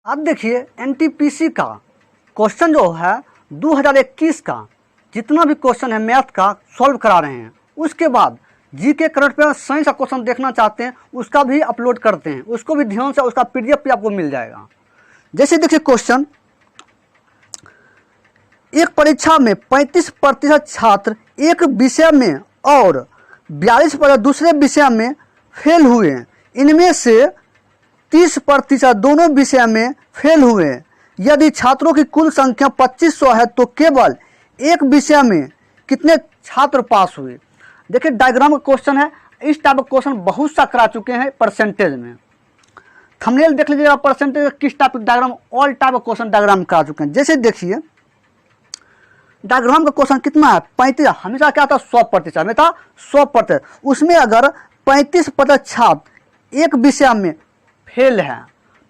अब देखिए एनटीपीसी का क्वेश्चन जो है 2021 का जितना भी क्वेश्चन है मैथ का सॉल्व करा रहे हैं। उसके बाद जीके करंट अफेयर साइंस का क्वेश्चन देखना चाहते हैं उसका भी अपलोड करते हैं, उसको भी ध्यान से उसका पीडीएफ भी आपको मिल जाएगा। जैसे देखिए क्वेश्चन, एक परीक्षा में 35% छात्र एक विषय में और 42% दूसरे विषय में फेल हुए, इनमें से 30% दोनों विषय में फेल हुए। यदि छात्रों की कुल संख्या 2500 है तो केवल एक विषय में कितने छात्र पास हुए। देखिए डायग्राम का क्वेश्चन है, इस टाइप का क्वेश्चन बहुत सा करा चुके हैं परसेंटेज में। थंबनेल देख लीजिएगा, परसेंटेज किस टाइप का डायग्राम, ऑल टाइप का क्वेश्चन डायग्राम करा चुके हैं। जैसे देखिए डायग्राम का क्वेश्चन कितना है 35, हमेशा क्या था 100%, हमेशा 100%। उसमें अगर 35% छात्र एक विषय में फेल है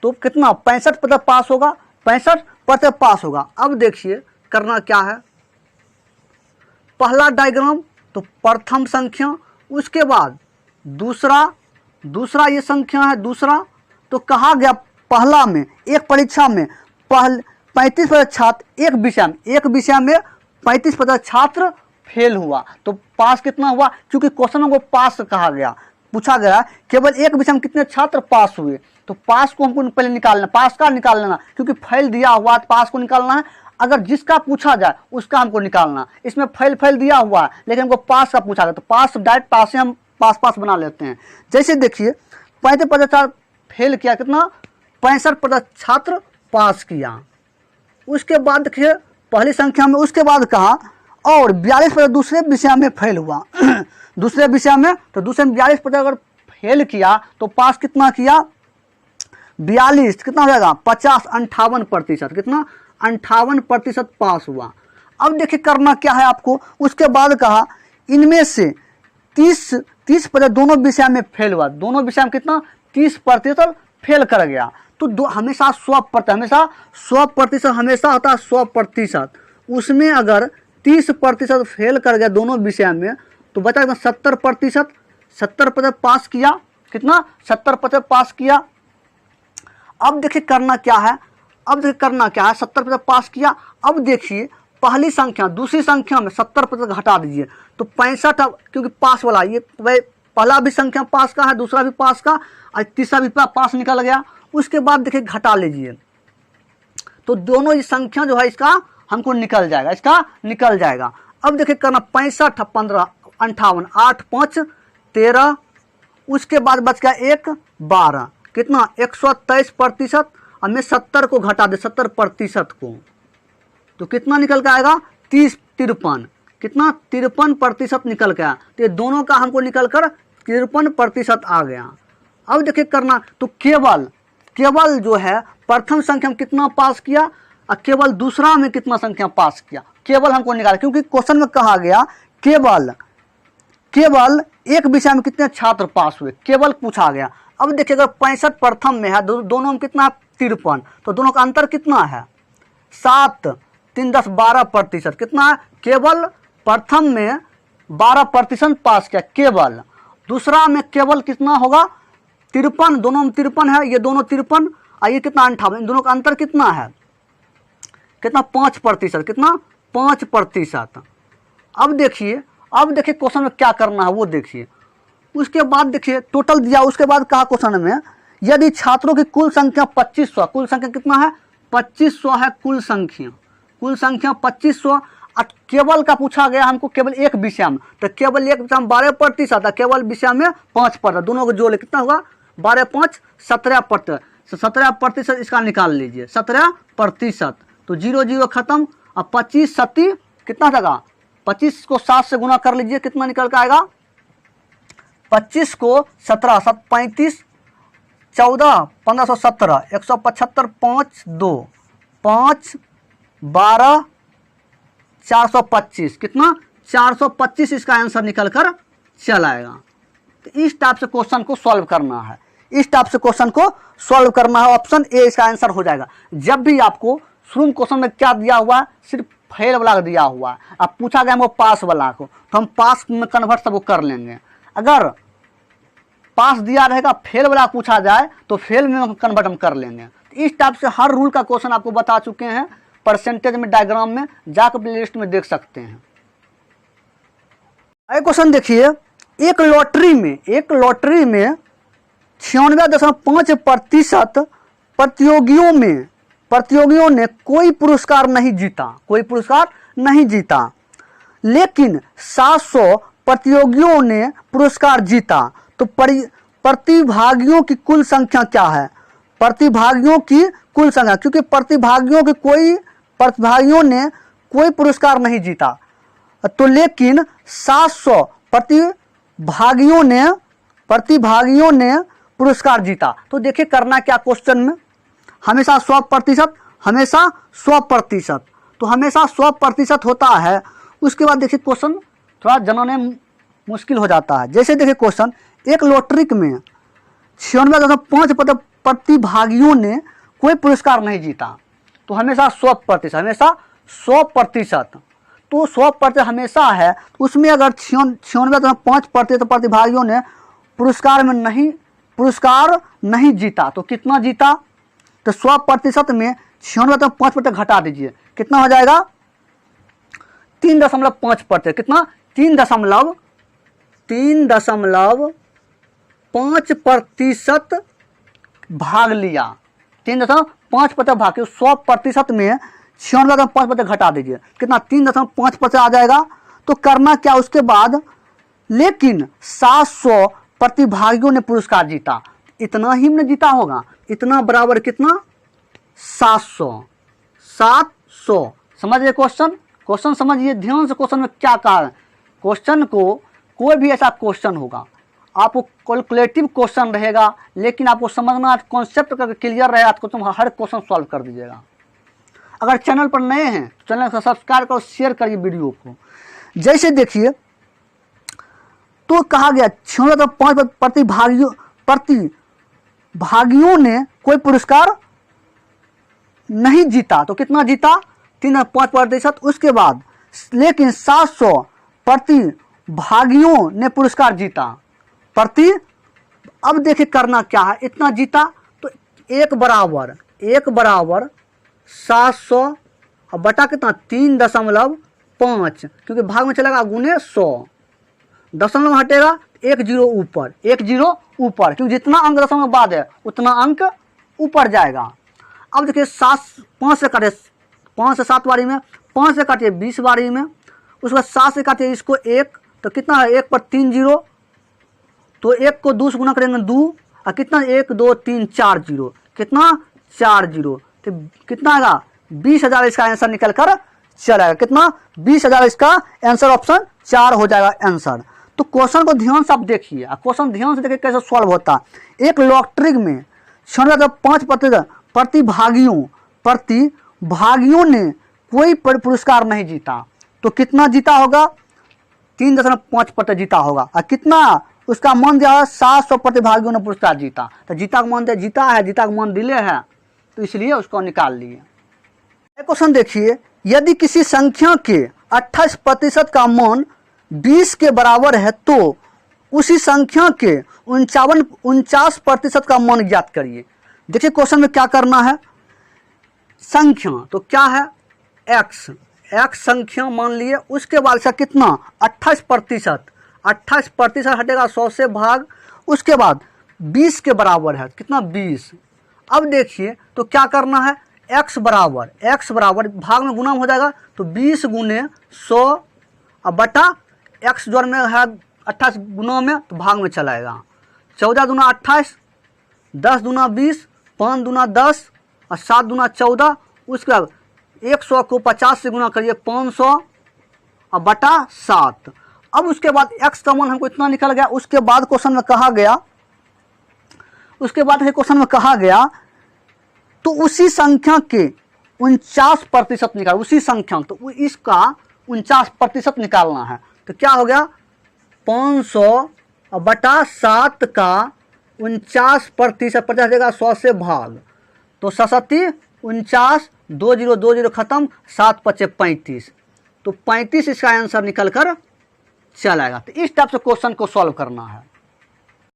तो कितना 65% पास होगा, 65% पास होगा। अब देखिए करना क्या है, पहला डायग्राम तो प्रथम संख्या, उसके बाद दूसरा ये संख्या है दूसरा। तो कहा गया पहला में एक परीक्षा में 35% छात्र एक विषय में 35% छात्र फेल हुआ तो पास कितना हुआ। क्योंकि क्वेश्चन को पास कहा गया, पूछा गया केवल एक विषय में कितने छात्र पास हुए, तो पास को हमको पहले निकालना, पास का निकाल लेना, क्योंकि फेल दिया हुआ तो पास को निकालना है। अगर जिसका पूछा जाए उसका हमको निकालना, इसमें फेल दिया हुआ है लेकिन हमको पास का पूछा गया तो पास डायरेक्ट पास से हम पास बना लेते हैं। जैसे देखिए 35% फेल किया, कितना 65% छात्र पास किया। उसके बाद देखिए पहली संख्या में, उसके बाद कहा और 42% दूसरे विषय में फेल हुआ दूसरे विषय में, तो दूसरे में 42% अगर फेल किया तो पास कितना किया 42, कितना हो जाएगा 50, 58%, कितना 58% पास हुआ। अब देखिए करना क्या है आपको, उसके बाद कहा इनमें से 30% दोनों विषय में फेल हुआ, दोनों विषय में कितना 30% फेल कर गया। तो हमेशा 100%, हमेशा 100% हमेशा होता है 100%। उसमें अगर 30% फेल कर गया दोनों विषय में तो बचा 70%, 70% पास किया, कितना 70% पास किया। अब देखिए करना क्या है, 70% पास किया। अब देखिए पहली संख्या दूसरी संख्या में 70% घटा दीजिए तो 65, क्योंकि पास वाला ये पहला भी संख्या पास का है, दूसरा भी पास का और तीसरा भी पास निकल गया। उसके बाद देखिए घटा लीजिए तो दोनों ये संख्या जो है इसका हमको निकल जाएगा, अब देखिए करना 65, 15, 58, 8, 5, 13, उसके बाद बच गया 1, 12, कितना 123%। अब मैं 70 को घटा दे 70% को तो कितना निकल के आएगा 53, कितना 53% निकल के आया। तो ये दोनों का हमको निकल कर 53% आ गया। अब देखिए करना तो केवल जो है प्रथम संख्या में कितना पास किया और केवल दूसरा में कितना संख्या पास किया, केवल हमको निकाला। क्योंकि क्वेश्चन में कहा गया केवल एक विषय में कितने छात्र पास हुए, केवल पूछा गया। अब देखिए अगर 65 प्रथम में है, दोनों में कितना 53, तो दोनों का अंतर कितना है 7, 3, 10, 12%, कितना है केवल प्रथम में 12% पास किया केवल, दूसरा में केवल कितना होगा 53, दोनों में 53 है, ये दोनों 53 और ये कितना 58, इन दोनों का अंतर कितना है, कितना 5%, कितना 5%। अब देखिए क्वेश्चन में क्या करना है वो देखिए। उसके बाद देखिए टोटल दिया, उसके बाद कहा क्वेश्चन में यदि छात्रों की कुल संख्या 2500, कुल संख्या कितना है 2500 है कुल संख्या 2500 और केवल का पूछा गया हमको केवल एक विषय में, तो केवल एक विषय में 12% और केवल विषय में 5%, दोनों को जोड़ कितना होगा 12, 5, 17%, 17% इसका निकाल लीजिए 17%, तो 0 0 खत्म। अब 25 7 कितना जाएगा, 25 को 7 से गुना कर लीजिए कितना निकल के आएगा, 25 को 17, 7, 35, 14, 1517, 175, 5, 2, 5, 12, 425, कितना 425 इसका आंसर निकल कर चल आएगा। तो इस टाइप से क्वेश्चन को सॉल्व करना है, ऑप्शन ए इसका आंसर हो जाएगा। जब भी आपको शुरू में क्वेश्चन में क्या दिया हुआ है, सिर्फ फेल वाला दिया हुआ है, अब पूछा गया हमको पास वाला को, तो हम पास में कन्वर्ट सबको कर लेंगे। अगर पास दिया रहेगा फेल वाला पूछा जाए तो फेल में कन्वर्ट हम कर लेंगे। इस टाइप से हर रूल का क्वेश्चन आपको बता चुके हैं, परसेंटेज में, डायग्राम में, जाकर प्लेलिस्ट में देख सकते हैं। अगला क्वेश्चन देखिए, एक लॉटरी में 96.5% प्रतियोगियों ने कोई पुरस्कार नहीं जीता, लेकिन 700 प्रतियोगियों ने पुरस्कार जीता। तो प्रतिभागियों की कुल संख्या क्या है? प्रतिभागियों की कुल संख्या, क्योंकि प्रतिभागियों ने कोई पुरस्कार नहीं जीता, तो लेकिन 700 प्रतिभागियों ने पुरस्कार जीता। तो देखिए करना क्या क्वेश्चन में, हमेशा 100%, तो हमेशा 100% होता है। उसके बाद देखिए क्वेश्चन थोड़ा जानने मुश्किल हो जाता है। जैसे देखिए क्वेश्चन, एक लॉटरी में 96.5% प्रतिभागियों ने कोई पुरस्कार नहीं जीता, तो हमेशा 100%, तो 100% हमेशा है। तो उसमें अगर 96.5% प्रतिभागियों ने पुरस्कार नहीं जीता, तो कितना जीता? तो 100% में 96.5% घटा दीजिए, कितना हो जाएगा? 3.5%। कितना? 3.5% भाग लिया, 3.5% भाग, 100% में 96.5% घटा दीजिए, कितना? 3.5% आ जाएगा। तो करना क्या उसके बाद, लेकिन 700 प्रतिभागियों ने पुरस्कार जीता, इतना ही ने जीता होगा, इतना बराबर कितना? 700। समझिए क्वेश्चन समझिए ध्यान से। क्वेश्चन में क्या कहा है? क्वेश्चन को कोई भी ऐसा क्वेश्चन होगा, आपको कैलकुलेटिव क्वेश्चन रहेगा, लेकिन आपको समझना, कॉन्सेप्ट करके क्लियर रहेगा तो तुम हर क्वेश्चन सॉल्व कर दीजिएगा। अगर चैनल पर नए हैं तो चैनल को सब्सक्राइब करो, शेयर करिए वीडियो को। जैसे देखिए, तो कहा गया 96.5% प्रतिभागियों ने कोई पुरस्कार नहीं जीता, तो कितना जीता? 3.5%। उसके बाद लेकिन 700 प्रतिभागियों ने पुरस्कार जीता। अब देखिए करना क्या है, इतना जीता, तो एक बराबर 700 और बटा कितना? 3.5, क्योंकि भाग में चलेगा गुने 100, दशमलव हटेगा, 1 जीरो ऊपर, क्योंकि जितना अंक दशमलव बाद है उतना अंक ऊपर जाएगा। अब देखिए 5 से काटे, 5 से 7 बारी में, 5 से काटिए 20 बारी में, उसके बाद 7 से काटिए इसको 1, तो कितना है? 1 पर 3 जीरो, तो 1 को 2 से गुना करेंगे 2, और कितना? 1 2 3 4 जीरो, कितना? 4 जीरो, तो कितना आएगा? 20,000 इसका आंसर निकल कर चलेगा। कितना? 20,000 इसका आंसर, ऑप्शन 4 हो जाएगा आंसर। तो क्वेश्चन को ध्यान से आप देखिए, क्वेश्चन ध्यान से देखिए कैसे सॉल्व होता है। एक लॉटरी में 96.5% प्रतिभागियों ने कोई पुरस्कार नहीं जीता, तो कितना जीता होगा? 3.5% जीता होगा। और कितना उसका मान दिया है? 700 प्रतिभागियों ने पुरस्कार जीता, तो जीता का मान जीता है, जीता का मान दिले है, तो इसलिए उसको निकाल लिए। क्वेश्चन देखिए, यदि किसी संख्या के 28% का मान 20 के बराबर है, तो उसी संख्या के 49% का मान ज्ञात करिए। देखिए क्वेश्चन में क्या करना है, संख्या तो क्या है? x संख्या मान लिए, उसके बाद से कितना? 28% हटेगा 100 से भाग, उसके बाद 20 के बराबर है, कितना? 20। अब देखिए तो क्या करना है, x बराबर भाग में गुना हो जाएगा, तो 20 गुने 100 और बटा x जोड़ में है 28 गुना में, तो भाग में चलाएगा। 14 दूना 28, 10 दूना 20, 5 दूना 10 और 7 दूना 14। उसके बाद 100 को 50 से गुना करिए, 500 और बटा 7। अब उसके बाद x का मान हमको इतना निकल गया। उसके बाद क्वेश्चन में कहा गया, तो उसी संख्या के 49% निकाल, उसी संख्या, तो इसका 49% निकालना है। तो क्या हो गया? 500 और बटा 7 का 49%, 50 देगा 100 से भाग, तो 67 49, 20 खत्म, 7 5 35, तो 35 इसका आंसर निकल कर चलाएगा। तो इस टाइप से क्वेश्चन को सॉल्व करना है।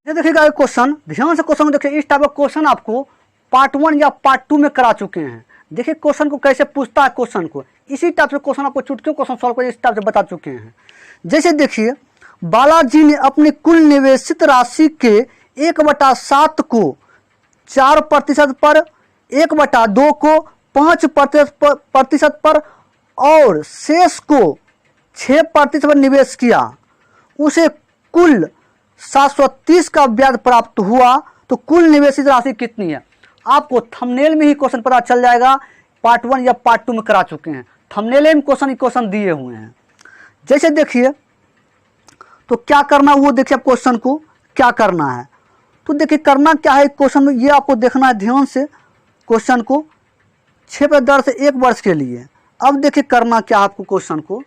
ये देखिएगा क्वेश्चन, ध्यान से क्वेश्चन देखिए। इस टाइप का क्वेश्चन आपको पार्ट 1 या पार्ट 2 में करा चुके हैं। देखिए क्वेश्चन को कैसे पूछता है, क्वेश्चन को इसी टाइप से क्वेश्चन आपको चुटकी क्वेश्चन सॉल्व करके इस टाइप से बता चुके हैं। जैसे देखिए, बालाजी ने अपनी कुल निवेशित राशि के 1/7 को 4% पर, 1/2 को 5% पर और शेष को 6% पर निवेश किया। उसे कुल 730 का ब्याज प्राप्त हुआ, तो कुल निवेशित राशि कितनी है? आपको थंबनेल में ही क्वेश्चन पता चल जाएगा, पार्ट 1 या पार्ट 2 में करा चुके हैं। थंबनेल में क्वेश्चन दिए हुए हैं। जैसे देखिए, तो क्या करना वो देखिए, आप क्वेश्चन को क्या करना है। तो देखिए करना क्या है क्वेश्चन में, ये आपको देखना है ध्यान से क्वेश्चन को। 6 से 1 वर्ष के लिए अब देखिए करना क्या आपको क्वेश्चन को।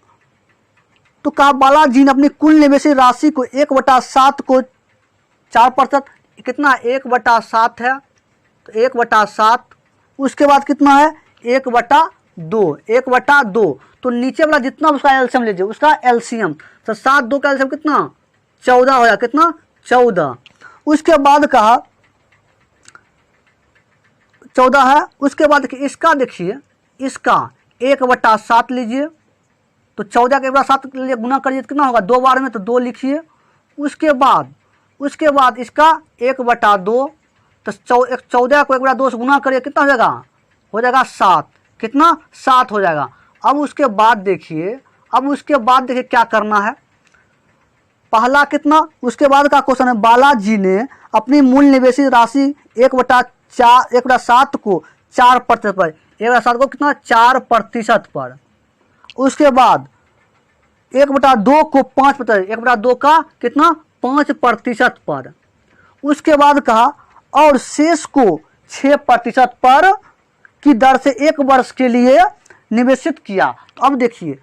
तो कहा बालाजी ने अपनी कुल निवेशित राशि को 1/7 को 4%, कितना 1/7 है, तो 1/7, उसके बाद कितना है 1/2, 1/2, तो नीचे वाला जितना उसका एलसीएम लीजिए, उसका एलसीएम, तो 7 2 का एलसीएम कितना 14 हो गया, कितना 14। उसके बाद कहा 14 है। उसके बाद देखिए इसका, देखिए इसका 1/7 लीजिए, तो 14 के 1/7 के लिए गुना करिए तो कितना होगा 2 बार में, तो 2 लिखिए। उसके बाद इसका 1/2, तो 14 को 1/2 से गुना करिए, कितना हो जाएगा 7, कितना 7 हो जाएगा। अब उसके बाद देखिए क्या करना है। पहला कितना, उसके बाद का क्वेश्चन है, बालाजी ने अपनी मूल निवेशित राशि 1/7 को 4% पर, 1/7 को कितना 4% पर। उसके बाद 1/2 को 5%, 1/2 का कितना 5% पर। उसके बाद कहा और शेष को 6% पर की दर से 1 वर्ष के लिए निवेशित किया। तो अब देखिए,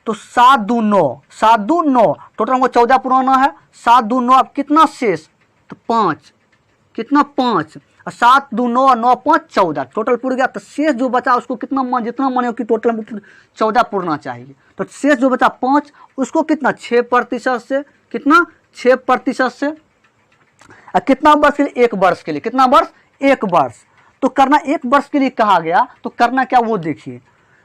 तो 7 2 9, टोटल हमको 14 पुराना है, 7 2 9, अब कितना शेष, तो 5, कितना 5, 7 2 9 9 5 14, टोटल पूरा गया। तो शेष जो बचा उसको कितना मान, जितना माने कि टोटल में 14 पूरना चाहिए, तो शेष जो बचा 5, उसको कितना 6% से, कितना 6% से, कितना वर्ष के लिए 1 वर्ष के लिए, कितना वर्ष 1 वर्ष। तो करना 1 वर्ष के लिए कहा गया, तो करना क्या वो देखिए।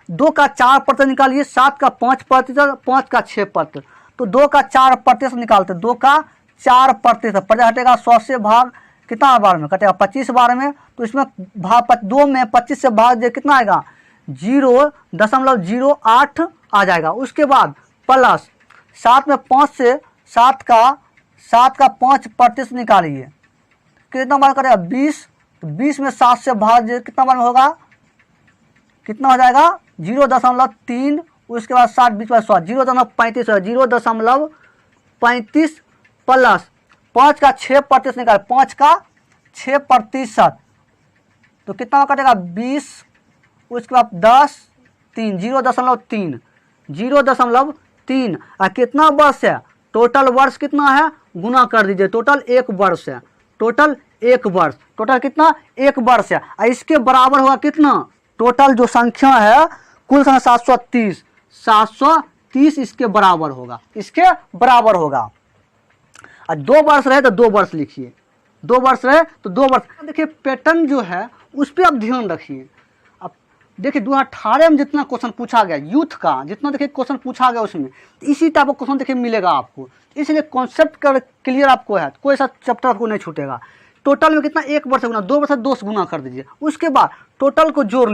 2 का 4% निकालिए, 7 का 5%, 5 का 6%, तो 2 का 4% निकालते, 2 का 4% पर हटेगा 100 से भाग, कितना बार में कटेगा 25 बार में, तो इसमें भाग 2 में 25 से भाग दे कितना आएगा 0.08 आ जाएगा। उसके बाद प्लस 7 में 5 से 7 का 5% निकालिए, कितना बार करेगा 20, तो 20 में 7 से भाग दे कितना बार में होगा, कितना हो जाएगा 0.3, उसके बाद 7 20 पर 100 0.35 है, 0.35 प्लस 5 का 6% निकाल, 5 का 6%, तो कितना कटेगा 20, उसके बाद 10 3 0.3 और कितना वर्ष है, टोटल वर्ष कितना है गुना कर दीजिए, टोटल 1 वर्ष है, टोटल 1 वर्ष, टोटल कितना 1 वर्ष है। और इसके बराबर होगा कितना, टोटल जो संख्या है कुल संख्या 730 इसके बराबर होगा, इसके बराबर होगा। और 2 वर्ष रहे तो 2 वर्ष लिखिए, 2 वर्ष रहे तो 2 वर्ष। देखिए पैटर्न जो है उस पर आप ध्यान रखिए। अब देखिए 2018 में जितना क्वेश्चन पूछा गया यूथ का, जितना देखिए क्वेश्चन पूछा गया उसमें इसी टाइप का क्वेश्चन देखिए मिलेगा आपको, इसलिए कॉन्सेप्ट क्लियर आपको है, कोई सा चैप्टर आपको नहीं छूटेगा। टोटल में कितना 1 वर्ष गुना, 2 वर्ष 2 से गुना कर दीजिए, उसके बाद टोटल को जोड़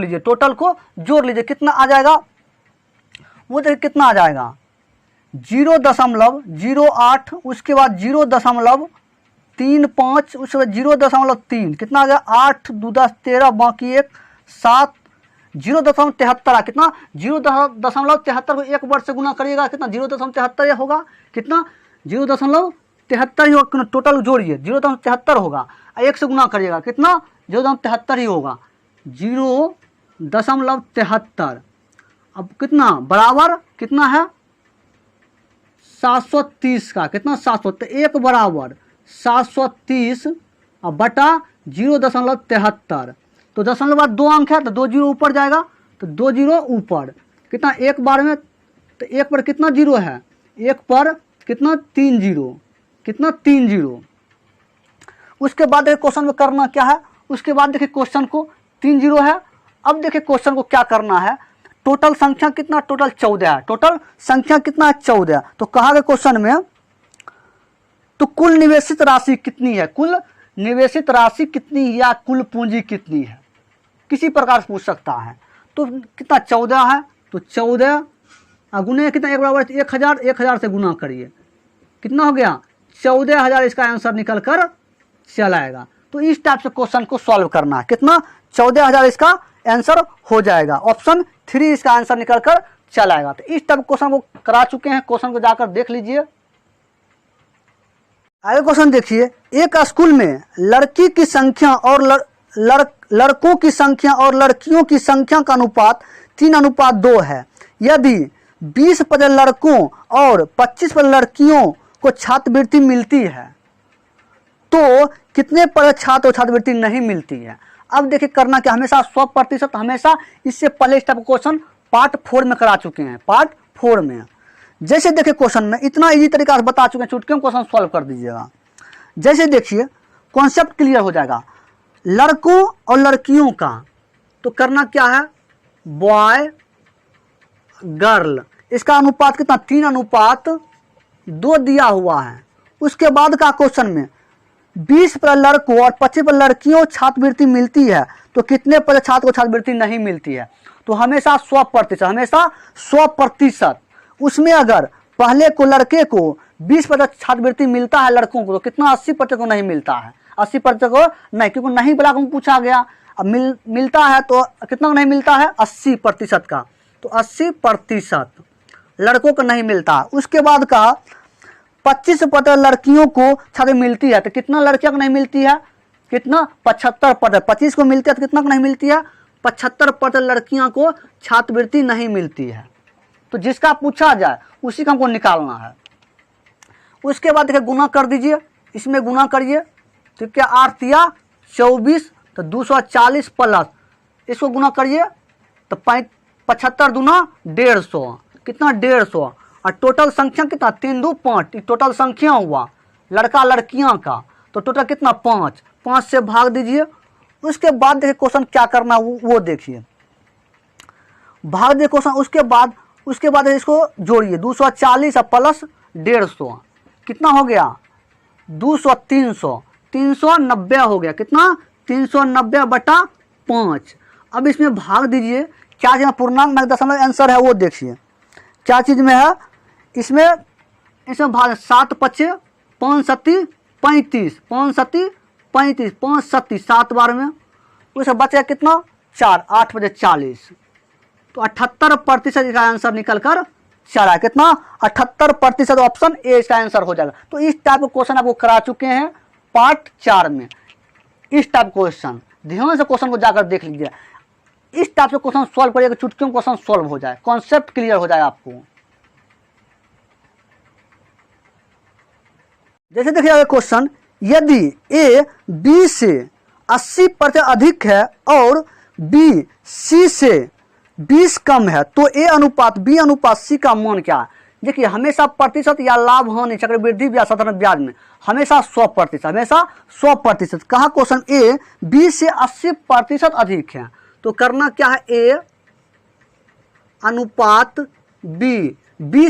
लीजिए, कितना आ जाएगा वो देखिए कितना आ जाएगा 0.08, उसके बाद 0.35, उसके बाद 0.3, कितना आ गया 8 2 10 13, बाकी 1 7, 0.73 कितना 0.73 को 1 वर्ष से गुना करिएगा, कितना 0.73 होगा, कितना 0.73 ही होगा, टोटल जोड़िए 0.73 होगा, 1 से गुना करिएगा कितना 0.73 ही होगा, 0.73। अब कितना बराबर कितना है 730 का, कितना 700, तो 1 बराबर 730 और बटा 0.73, तो 0.2 अंक है तो 2 जीरो ऊपर जाएगा, तो 2 जीरो ऊपर, कितना 1 बार में, तो 1 पर कितना जीरो है, 1 पर कितना 3 जीरो, कितना 3 जीरो। उसके बाद क्वेश्चन में करना क्या है उसके बाद देखिए क्वेश्चन को 3 जीरो है। अब देखिए क्वेश्चन को क्या करना है, टोटल संख्या कितना, टोटल 14 है, टोटल संख्या कितना है 14। तो कहा गया क्वेश्चन में तो कुल निवेशित राशि कितनी है, कुल निवेशित राशि कितनी है या कुल पूंजी कितनी है, किसी प्रकार से पूछ सकता है। तो कितना 14 है, तो 14 गुने कितना, एक बराबर 1000, 1000 से गुना करिए, कितना हो गया 14,000, इसका आंसर निकल कर चल आएगा। तो इस टाइप से क्वेश्चन को सॉल्व करना है, कितना 14,000 इसका आंसर हो जाएगा, ऑप्शन 3 इसका आंसर निकल कर चल आएगा। तो इस टाइप क्वेश्चन को करा चुके हैं, क्वेश्चन को जाकर देख लीजिए। आगे क्वेश्चन देखिए, एक स्कूल में लड़की की संख्या और लड़कों की संख्या और लड़कियों की संख्या का अनुपात 3:2 है। यदि 20% लड़कों और 25% लड़कियों को छात्रवृत्ति मिलती है तो कितने पर छात्र और छात्रवृत्ति नहीं मिलती है। अब देखिए करना क्या, हमेशा 100%, हमेशा इससे पहले इस टाइप क्वेश्चन पार्ट 4 में करा चुके हैं, पार्ट 4 में। जैसे देखिए क्वेश्चन में इतना इजी तरीका से बता चुके हैं, चुटकियों क्वेश्चन सॉल्व कर दीजिएगा। जैसे देखिए कॉन्सेप्ट क्लियर हो जाएगा, लड़कों और लड़कियों का तो करना क्या है, बॉय गर्ल, इसका अनुपात कितना 3:2 दिया हुआ है। उसके बाद का क्वेश्चन में 20% लड़कों और 25% लड़कियों छात्रवृत्ति मिलती है तो कितने पर छात्र को छात्रवृत्ति नहीं मिलती है। तो हमेशा 100%, हमेशा 100%। उसमें अगर पहले को लड़के को 20% छात्रवृत्ति मिलता है, लड़कों को तो कितना 80% को नहीं मिलता है, 80% को नहीं, क्योंकि नहीं ब्लॉक में पूछा गया। अब मिलता है तो कितना नहीं मिलता है 80% का, तो 80% लड़कों को नहीं मिलता। उसके बाद का 25% लड़कियों को छात्रवृत्ति मिलती है तो कितना लड़कियों को नहीं मिलती है, कितना 75%, 25 को मिलती है तो कितना को नहीं मिलती है 75% लड़कियों को छात्रवृत्ति नहीं मिलती है। तो जिसका पूछा जाए उसी का हमको निकालना है। उसके बाद देखिए गुना कर दीजिए, इसमें गुना करिए तो क्या 8 या 24 तो 240 प्लस इसको गुना करिए तो 75 दूना 150, कितना 150, और टोटल संख्या कितना 3 2 5, टोटल संख्या हुआ लड़का लड़कियां का, तो टोटल कितना 5 से भाग दीजिए। उसके बाद देखिए क्वेश्चन क्या करना वो देखिए, भाग दीजिए क्वेश्चन। उसके बाद इसको जोड़िए 240 प्लस 150 कितना हो गया 200, 390 हो गया, कितना 390/5। अब इसमें भाग दीजिए, क्या चीज़ पूर्णांक में दशमलव आंसर है वो देखिए क्या चीज़ में है। इसमें भाग 7 5 5 7 35, 5 7 35, 5 7 7 बार में, उससे बचेगा कितना 4, 8 बजे 40, तो 78% इसका आंसर निकल कर चला, कितना 78%, ऑप्शन ए इसका आंसर हो जाएगा। तो इस टाइप का क्वेश्चन आपको करा चुके हैं पार्ट 4 में। इस टाइप क्वेश्चन ध्यान से क्वेश्चन को जाकर देख लीजिए, इस टाइप से क्वेश्चन सॉल्व करिएगा, चुटकियों क्वेश्चन सॉल्व हो जाए, कॉन्सेप्ट क्लियर हो जाए आपको। जैसे देखिए क्वेश्चन, यदि ए बी से 80% अधिक है और बी सी से 20 कम है तो ए अनुपात बी अनुपात सी का मान क्या है। देखिए हमेशा प्रतिशत या लाभ हानि चक्रवृद्धि या साधारण ब्याज में हमेशा 100%, हमेशा 100%। कहा क्वेश्चन ए बी से 80% अधिक है तो करना क्या है, ए अनुपात बी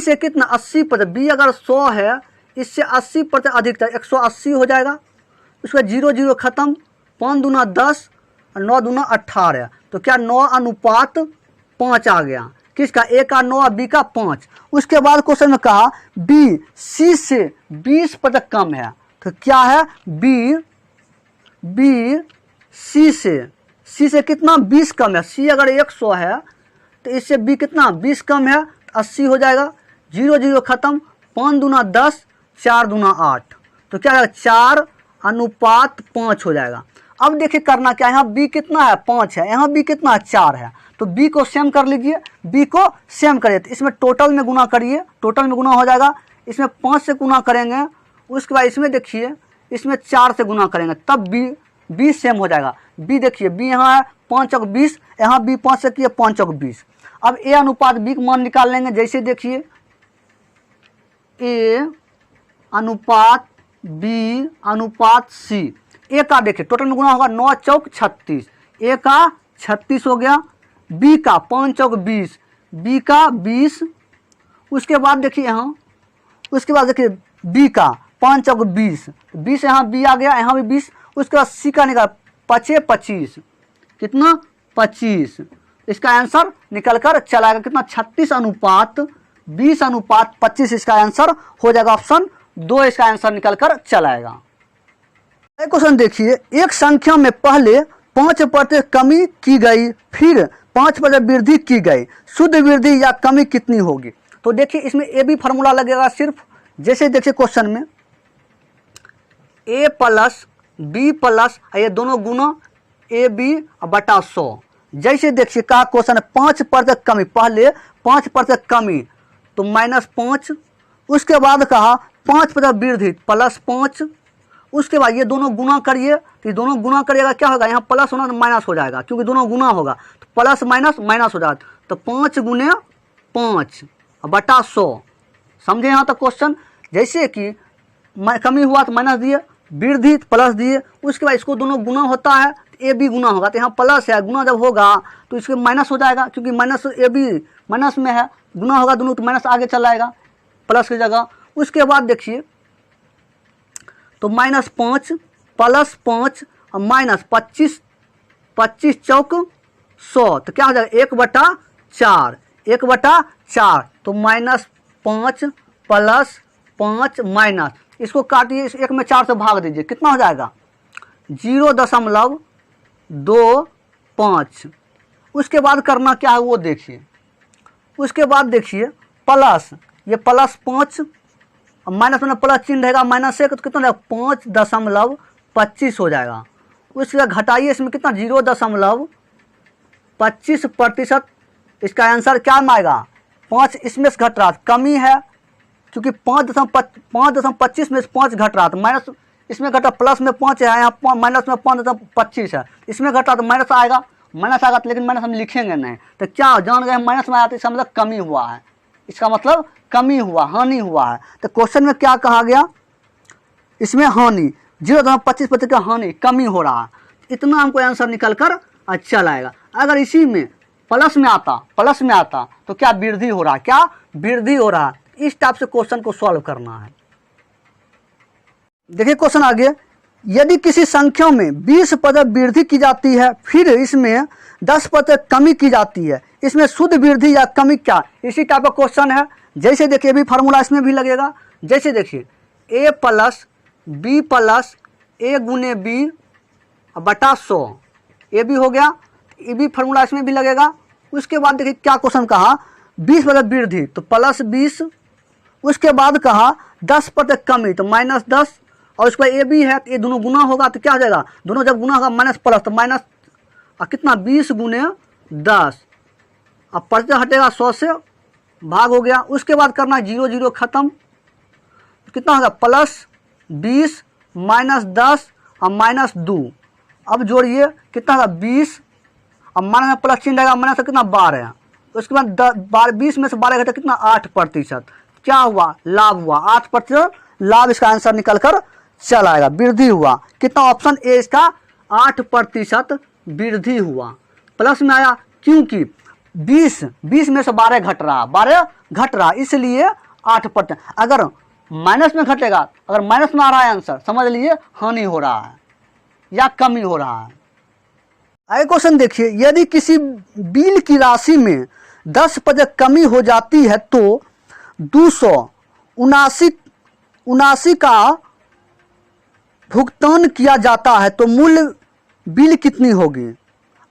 से कितना 80%, बी अगर 100 है इससे 80% अधिक है 180 हो जाएगा। उसका 0 0 खत्म, 5 दूना 10 और 9 दूना 18, तो क्या 9:5 आ गया, किसका ए का 9 बी का 5। उसके बाद क्वेश्चन में कहा बी सी से 20% कम है तो क्या है, बी सी से कितना 20 कम है। सी अगर 100 है तो इससे बी कितना 20 कम है, 80 हो जाएगा। 0 0 खत्म, 5 दूना 10 4 दूना 8, तो क्या है 4:5 हो जाएगा। अब देखिए करना क्या है, यहाँ बी कितना है 5 है, यहाँ बी कितना 4 है, तो बी को सेम कर लीजिए, बी को सेम करिए तो इसमें टोटल में गुना करिए, टोटल में गुना हो जाएगा। इसमें 5 से गुना करेंगे, उसके बाद इसमें देखिए इसमें 4 से गुना करेंगे तब बी सेम हो जाएगा। बी देखिए बी यहाँ है 5 और 20, यहाँ बी 5 से किए 5 और 20। अब ए अनुपात बी का मान निकाल लेंगे, जैसे देखिए ए अनुपात बी अनुपात सी, ए का देखिए टोटल में गुना होगा 9 चौक 36, ए का 36 हो गया, बी का 5 चौक 20, बी का 20, उसके बाद देखिए यहाँ, उसके बाद देखिए बी का 5 चौक 20, 20 यहाँ बी आ गया, यहाँ भी 20, उसके बाद सी का निकाल 5 25, कितना 25, इसका आंसर निकल कर चलाएगा कितना 36 अनुपात 20 अनुपात 25 इसका आंसर हो जाएगा, ऑप्शन 2 इसका आंसर निकल कर चलाएगा। एक क्वेश्चन देखिए, एक संख्या में पहले 5% कमी की गई फिर 5% वृद्धि की गई, शुद्ध वृद्धि या कमी कितनी होगी? तो देखिए इसमें ए बी फार्मूला लगेगा सिर्फ, जैसे देखिए क्वेश्चन में ए प्लस बी प्लस ये दोनों गुना ए बी बटा 100, जैसे देखिए कहा क्वेश्चन 5% कमी, पहले 5% कमी तो -5, उसके बाद कहा 5% वृद्धि +5, उसके बाद ये दोनों गुना करिए, तो ये दोनों गुना करिएगा क्या होगा, यहाँ प्लस होना तो माइनस हो जाएगा, क्योंकि दोनों गुना होगा तो प्लस माइनस माइनस हो जाएगा, तो 5 गुने 5 बटा 100, समझे यहाँ तक क्वेश्चन। जैसे कि कमी हुआ तो माइनस दिए, वृद्धि प्लस दिए, उसके बाद इसको दोनों गुना होता है ए बी गुना होगा, तो यहाँ प्लस है, गुना जब होगा तो इसके माइनस हो जाएगा, क्योंकि माइनस ए बी माइनस में है, गुना होगा दोनों तो माइनस आगे चला जाएगा प्लस की जगह। उसके बाद देखिए तो -5 +5 और -25, 25 चौक 100, तो क्या हो जाएगा 1/4, 1/4, तो -5 +5 माइनस, इसको काटिए, इस 1 में 4 से भाग दीजिए, कितना हो जाएगा 0.25। उसके बाद करना क्या है वो देखिए, उसके बाद देखिए प्लस, ये +5 माइनस में प्लस चिन्ह रहेगा, -1 तो कितना रहेगा 5.25 हो जाएगा। उसके बाद घटाइए, इसमें कितना 0.25%, इसका आंसर क्या आएगा 5, इसमें से घट रहा कमी है, क्योंकि 5.25 में से 5 घट रहा था, माइनस इसमें घटा प्लस में 5 है, यहाँ माइनस में 5.25 है, इसमें घटा तो माइनस आएगा, तो लेकिन माइनस हम लिखेंगे नहीं, तो क्या जान गए माइनस में आया तो इसका मतलब कमी हुआ है, इसका मतलब कमी हुआ, हानि हुआ है। तो क्वेश्चन में क्या कहा गया, इसमें हानि 0.25% का हानि, कमी हो रहा है, इतना हमको आंसर निकल कर अच्छा लाएगा। अगर इसी में प्लस में आता तो क्या वृद्धि हो रहा है, क्या वृद्धि हो रहा है, इस टाइप से क्वेश्चन को सॉल्व करना है। देखिए क्वेश्चन आगे, यदि किसी संख्या में 20% वृद्धि की जाती है फिर इसमें 10% कमी की जाती है, इसमें शुद्ध वृद्धि या कमी क्या, इसी टाइप का क्वेश्चन है। जैसे देखिए भी फार्मूला इसमें भी लगेगा, जैसे देखिए a प्लस बी प्लस ए गुने बी बटा 100, ए भी हो गया, ये भी फार्मूला इसमें भी लगेगा। उसके बाद देखिए क्या क्वेश्चन कहा 20% वृद्धि तो +20, उसके बाद कहा 10% कमी तो -10, और उसके बाद ए भी है तो ये दोनों गुना होगा तो क्या हो जाएगा, दोनों जब गुना होगा माइनस प्लस तो माइनस, और कितना 20 गुने 10, अब परसेंट हटेगा 100 से भाग हो गया। उसके बाद करना 0 0 खत्म, कितना होगा +20 -10 और -2, अब जोड़िए कितना होगा 20, अब माइनस में प्लस चिन्ह रहेगा, माइनस कितना 12, उसके बाद 20 में से 12 घटा कितना 8%, क्या हुआ लाभ हुआ 8% लाभ, इसका आंसर निकल कर चल आएगा, वृद्धि हुआ, कितना ऑप्शन ए इसका 8% वृद्धि हुआ, प्लस में आया क्योंकि 20 में से 12 घट रहा इसलिए 8%। अगर माइनस में घटेगा, अगर माइनस में आ रहा है आंसर समझ लीजिए हानि हो रहा है या कमी हो रहा है। आगे क्वेश्चन देखिए, यदि किसी बिल की राशि में 10% कमी हो जाती है तो 279 का भुगतान किया जाता है तो मूल्य बिल कितनी होगी।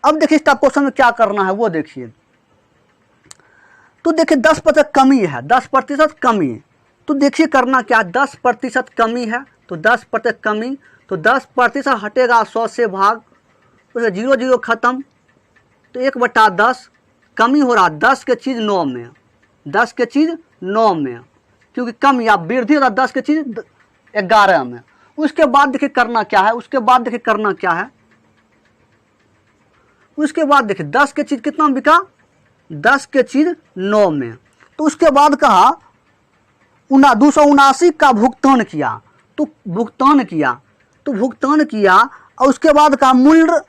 अब देखिए इस क्वेश्चन में क्या करना है वो देखिए, तो देखिए 10% कमी है, 10% कमी, तो देखिए करना क्या, 10% कमी है तो 10% कमी, तो 10% हटेगा 100 से भाग, उसे 0 0 खत्म, तो 1/10 कमी हो रहा 10 के चीज़ 9 में, 10 के चीज़ 9 में, क्योंकि कम या वृद्धि हो रहा 10 के चीज़ 11 में। उसके बाद देखिए करना क्या है, उसके बाद देखिए 10 के चीज़ कितना में बिका, 10 के चीज़ 9 में, तो उसके बाद कहा 279 का भुगतान किया, तो भुगतान किया तो भुगतान किया और उसके बाद का मूल्य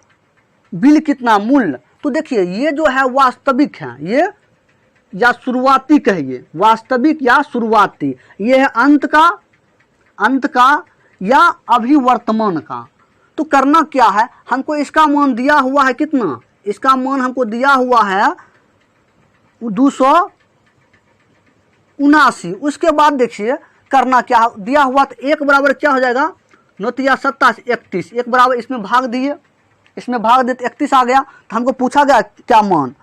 बिल कितना मूल्य। तो देखिए ये जो है वास्तविक है, ये या शुरुआती कहिए, वास्तविक या शुरुआती, ये है अंत का या अभी वर्तमान का। तो करना क्या है, हमको इसका मान दिया हुआ है कितना, इसका मान हमको दिया हुआ है 279। उसके बाद देखिए करना क्या दिया हुआ, तो 1 बराबर क्या हो जाएगा 9 27 31, 1 बराबर इसमें भाग दिए, इसमें भाग दिए तो 31 आ गया। तो हमको पूछा गया क्या मान,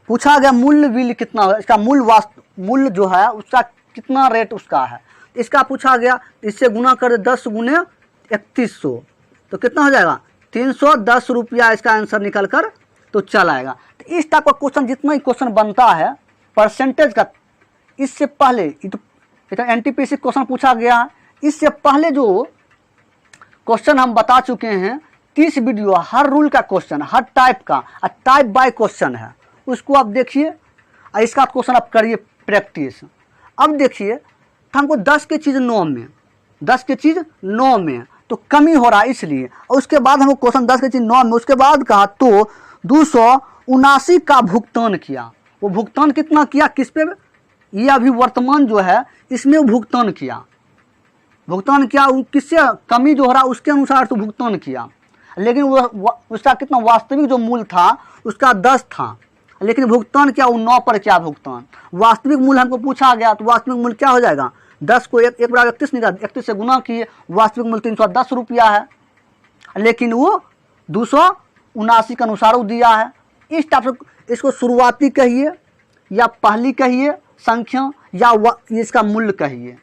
पूछा गया मूल्य बिल कितना है, इसका मूल्य जो है उसका कितना रेट उसका है, इसका पूछा गया। इससे गुना कर 10 गुने 3100 तो कितना हो जाएगा 310 रुपया, इसका आंसर निकल कर तो चल आएगा। तो इस टाइप का क्वेश्चन जितना ही क्वेश्चन बनता है परसेंटेज का, इससे पहले ये तो एनटीपीसी क्वेश्चन पूछा गया है, इससे पहले जो क्वेश्चन हम बता चुके हैं 30 वीडियो, हर रूल का क्वेश्चन, हर टाइप का टाइप बाय क्वेश्चन है, उसको आप देखिए और इसका क्वेश्चन आप करिए प्रैक्टिस। अब देखिए हमको 10 की चीज़ 9 में, 10 की चीज़ 9 में तो कमी हो रहा है इसलिए, और उसके बाद हमको क्वेश्चन 10 की चीज़ 9 में, उसके बाद कहा तो 279 का भुगतान किया। वो भुगतान कितना किया, किस पे, ये अभी वर्तमान जो है इसमें भुगतान किया, किससे कमी जो हो रहा उसके अनुसार तो भुगतान किया। लेकिन वो उसका कितना वास्तविक जो मूल्य था उसका 10 था, लेकिन भुगतान क्या वो 9 पर क्या भुगतान। वास्तविक मूल्य हमको पूछा गया तो वास्तविक मूल्य क्या हो जाएगा 10 को 1 बराबर 31 निकाल, 31 से गुना किए, वास्तविक मूल्य 310 रुपया है, लेकिन वो 279 के अनुसार वो दिया है। इस टाइप से इसको शुरुआती कहिए या पहली कहिए संख्या, या इसका मूल्य कहिए।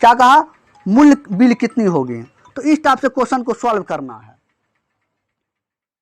क्या कहा, मूल्य बिल कितनी होगी। तो इस टाइप से क्वेश्चन को सॉल्व करना है।